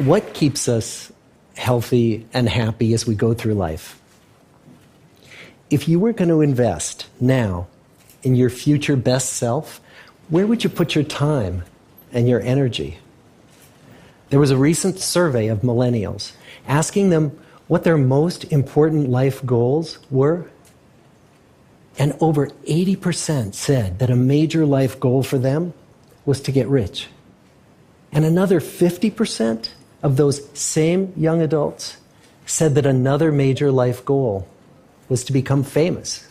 What keeps us healthy and happy as we go through life? If you were going to invest now in your future best self, where would you put your time and your energy? There was a recent survey of millennials asking them what their most important life goals were. And over 80% said that a major life goal for them was to get rich. And another 50% of those same young adults said that another major life goal was to become famous.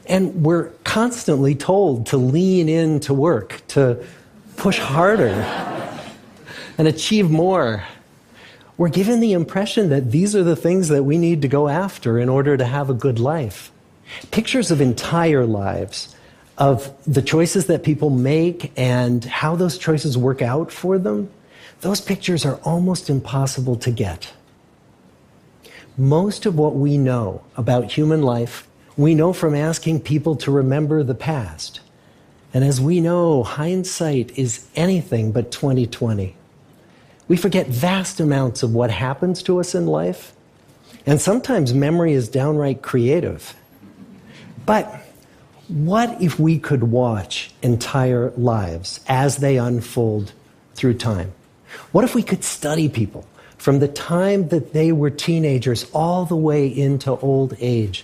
And we're constantly told to lean into work, to push harder and achieve more. We're given the impression that these are the things that we need to go after in order to have a good life. Pictures of entire lives, of the choices that people make and how those choices work out for them, those pictures are almost impossible to get. Most of what we know about human life, we know from asking people to remember the past. And as we know, hindsight is anything but 20/20. We forget vast amounts of what happens to us in life, and sometimes memory is downright creative. But what if we could watch entire lives as they unfold through time? What if we could study people from the time that they were teenagers all the way into old age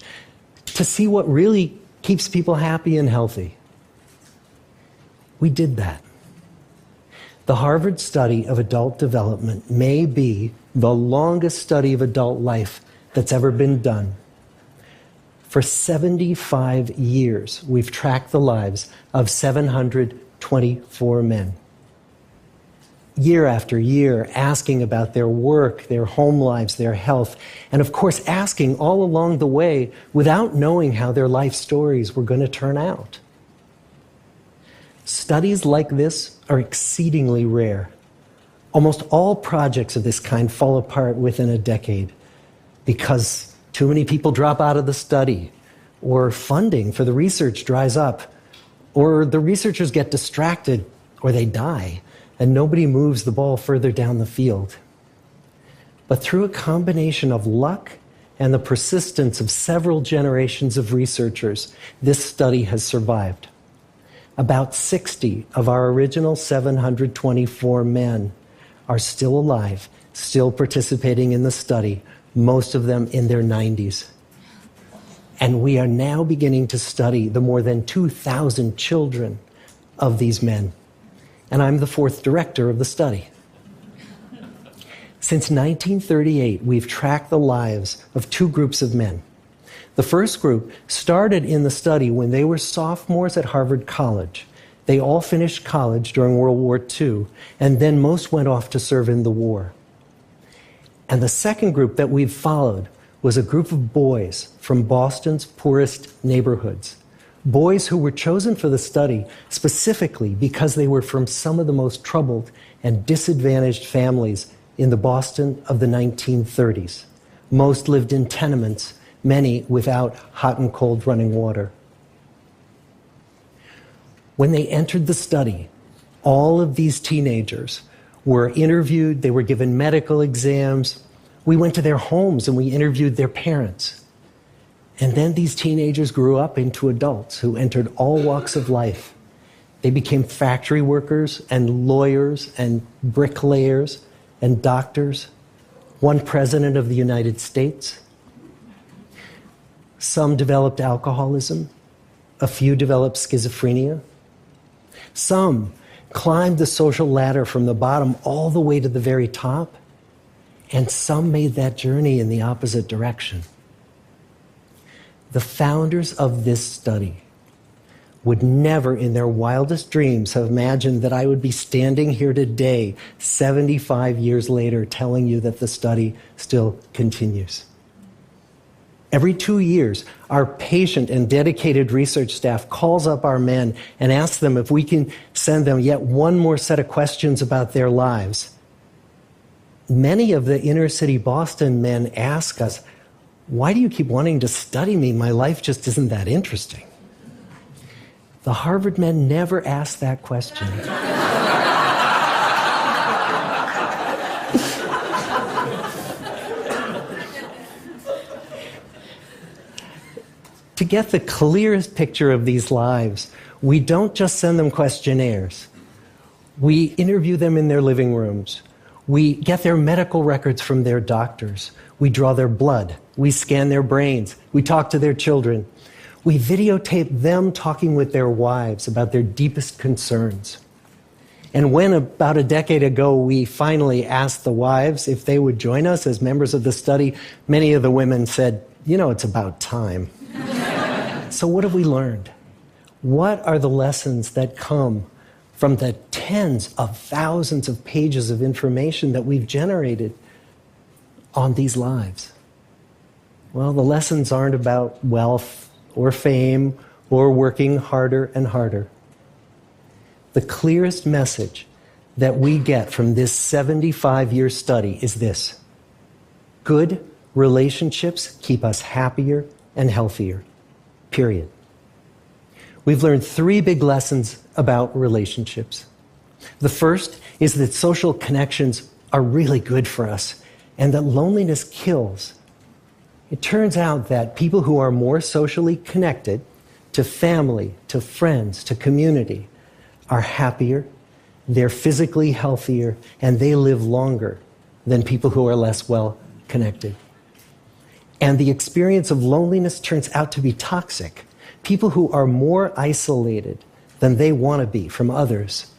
to see what really keeps people happy and healthy? We did that. The Harvard study of adult development may be the longest study of adult life that's ever been done. For 75 years, we've tracked the lives of 724 men. Year after year, asking about their work, their home lives, their health, and of course, asking all along the way without knowing how their life stories were going to turn out. Studies like this are exceedingly rare. Almost all projects of this kind fall apart within a decade because too many people drop out of the study, or funding for the research dries up, or the researchers get distracted, or they die, and nobody moves the ball further down the field. But through a combination of luck and the persistence of several generations of researchers, this study has survived. About 60 of our original 724 men are still alive, still participating in the study, most of them in their 90s. And we are now beginning to study the more than 2,000 children of these men. And I'm the fourth director of the study. Since 1938, we've tracked the lives of two groups of men. The first group started in the study when they were sophomores at Harvard College. They all finished college during World War II, and then most went off to serve in the war. And the second group that we've followed was a group of boys from Boston's poorest neighborhoods. Boys who were chosen for the study specifically because they were from some of the most troubled and disadvantaged families in the Boston of the 1930s. Most lived in tenements, many without hot and cold running water. When they entered the study, all of these teenagers were interviewed, they were given medical exams. We went to their homes and we interviewed their parents. And then these teenagers grew up into adults who entered all walks of life. They became factory workers and lawyers and bricklayers and doctors, one president of the United States. Some developed alcoholism, a few developed schizophrenia. Some climbed the social ladder from the bottom all the way to the very top, and some made that journey in the opposite direction. The founders of this study would never in their wildest dreams have imagined that I would be standing here today, 75 years later, telling you that the study still continues. Every 2 years, our patient and dedicated research staff calls up our men and asks them if we can send them yet one more set of questions about their lives. Many of the inner city Boston men ask us, "Why do you keep wanting to study me? My life just isn't that interesting." The Harvard men never asked that question. get the clearest picture of these lives, we don't just send them questionnaires. We interview them in their living rooms. We get their medical records from their doctors. We draw their blood. We scan their brains. We talk to their children. We videotape them talking with their wives about their deepest concerns. And when, about a decade ago, we finally asked the wives if they would join us as members of the study, many of the women said, it's about time. So what have we learned? What are the lessons that come from the tens of thousands of pages of information that we've generated on these lives? Well, the lessons aren't about wealth or fame or working harder and harder. The clearest message that we get from this 75-year study is this: good relationships keep us happier and healthier, period. We've learned 3 big lessons about relationships. The first is that social connections are really good for us and that loneliness kills. It turns out that people who are more socially connected to family, to friends, to community are happier, they're physically healthier, and they live longer than people who are less well connected. And the experience of loneliness turns out to be toxic. People who are more isolated than they want to be from others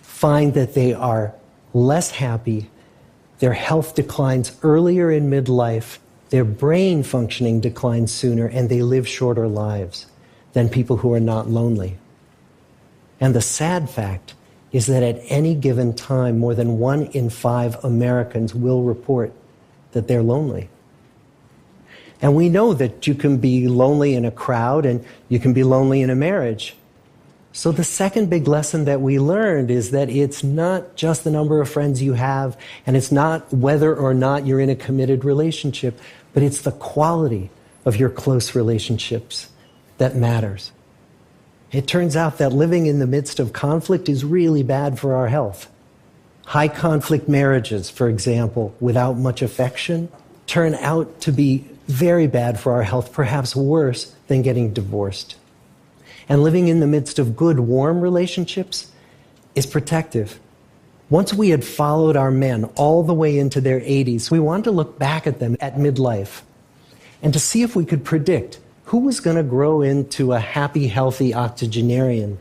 find that they are less happy, their health declines earlier in midlife, their brain functioning declines sooner, and they live shorter lives than people who are not lonely. And the sad fact is that at any given time, more than 1 in 5 Americans will report that they're lonely. And we know that you can be lonely in a crowd and you can be lonely in a marriage. So the second big lesson that we learned is that it's not just the number of friends you have, and it's not whether or not you're in a committed relationship, but it's the quality of your close relationships that matters. It turns out that living in the midst of conflict is really bad for our health. High conflict marriages, for example, without much affection, turn out to be very bad for our health, perhaps worse than getting divorced. And living in the midst of good, warm relationships is protective. Once we had followed our men all the way into their 80s, we wanted to look back at them at midlife and to see if we could predict who was going to grow into a happy, healthy octogenarian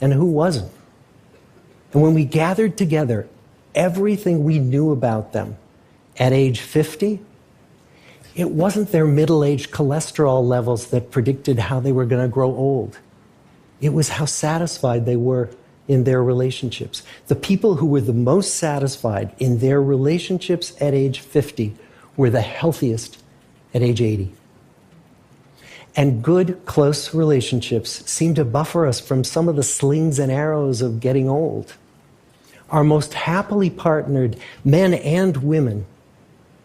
and who wasn't. And when we gathered together everything we knew about them at age 50, it wasn't their middle-aged cholesterol levels that predicted how they were going to grow old. It was how satisfied they were in their relationships. The people who were the most satisfied in their relationships at age 50 were the healthiest at age 80. And good, close relationships seem to buffer us from some of the slings and arrows of getting old. Our most happily partnered men and women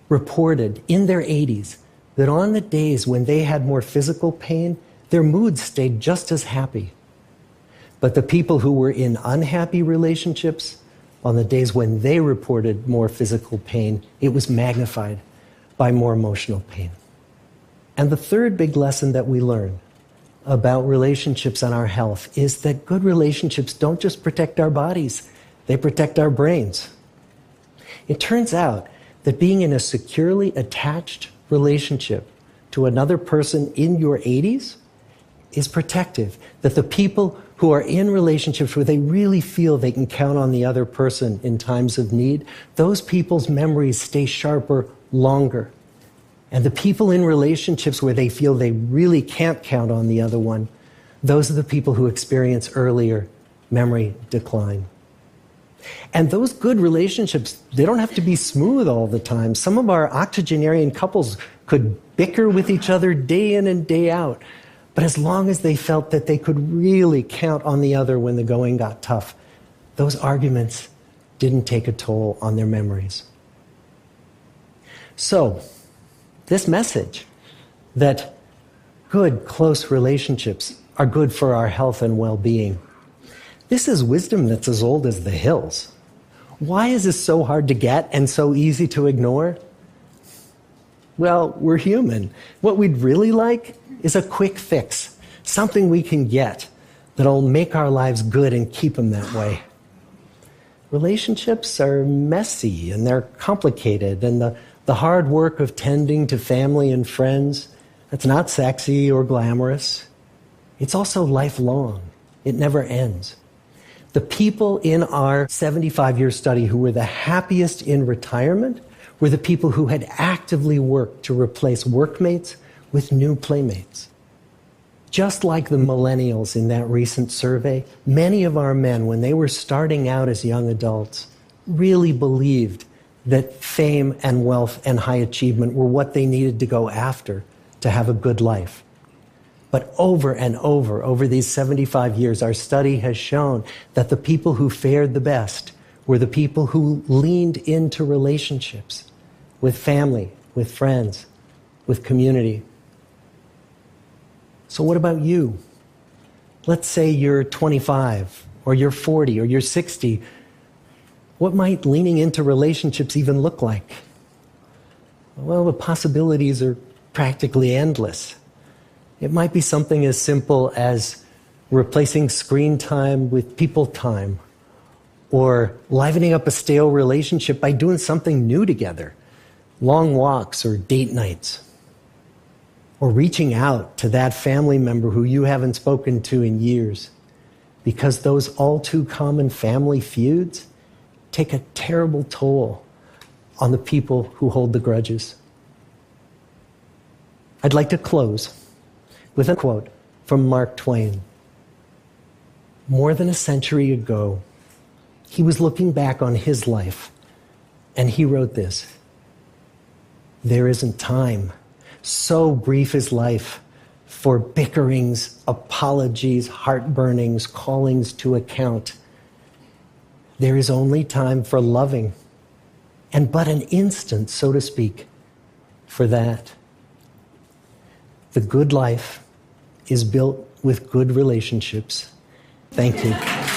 reported in their 80s that on the days when they had more physical pain, their moods stayed just as happy. But the people who were in unhappy relationships, on the days when they reported more physical pain, it was magnified by more emotional pain. And the third big lesson that we learn about relationships and our health is that good relationships don't just protect our bodies, they protect our brains. It turns out that being in a securely attached relationship to another person in your 80s is protective. That the people who are in relationships where they really feel they can count on the other person in times of need, those people's memories stay sharper longer. And the people in relationships where they feel they really can't count on the other one, those are the people who experience earlier memory decline. And those good relationships, they don't have to be smooth all the time. Some of our octogenarian couples could bicker with each other day in and day out. But as long as they felt that they could really count on the other when the going got tough, those arguments didn't take a toll on their memories. So, this message that good, close relationships are good for our health and well-being, this is wisdom that's as old as the hills. Why is this so hard to get and so easy to ignore? Well, we're human. What we'd really like is a quick fix, something we can get that'll make our lives good and keep them that way. Relationships are messy and they're complicated, and the hard work of tending to family and friends, that's not sexy or glamorous. It's also lifelong. It never ends. The people in our 75-year study who were the happiest in retirement were the people who had actively worked to replace workmates with new playmates. Just like the millennials in that recent survey, many of our men, when they were starting out as young adults, really believed that fame and wealth and high achievement were what they needed to go after to have a good life. But over and over these 75 years, our study has shown that the people who fared the best were the people who leaned into relationships with family, with friends, with community. So what about you? Let's say you're 25, or you're 40, or you're 60. What might leaning into relationships even look like? Well, the possibilities are practically endless. It might be something as simple as replacing screen time with people time, or livening up a stale relationship by doing something new together, long walks or date nights, or reaching out to that family member who you haven't spoken to in years, because those all too common family feuds take a terrible toll on the people who hold the grudges. I'd like to close with a quote from Mark Twain. More than a century ago, he was looking back on his life, and he wrote this: "There isn't time, so brief is life, for bickerings, apologies, heartburnings, callings to account. There is only time for loving, and but an instant, so to speak, for that. The good life is built with good relationships." Thank you.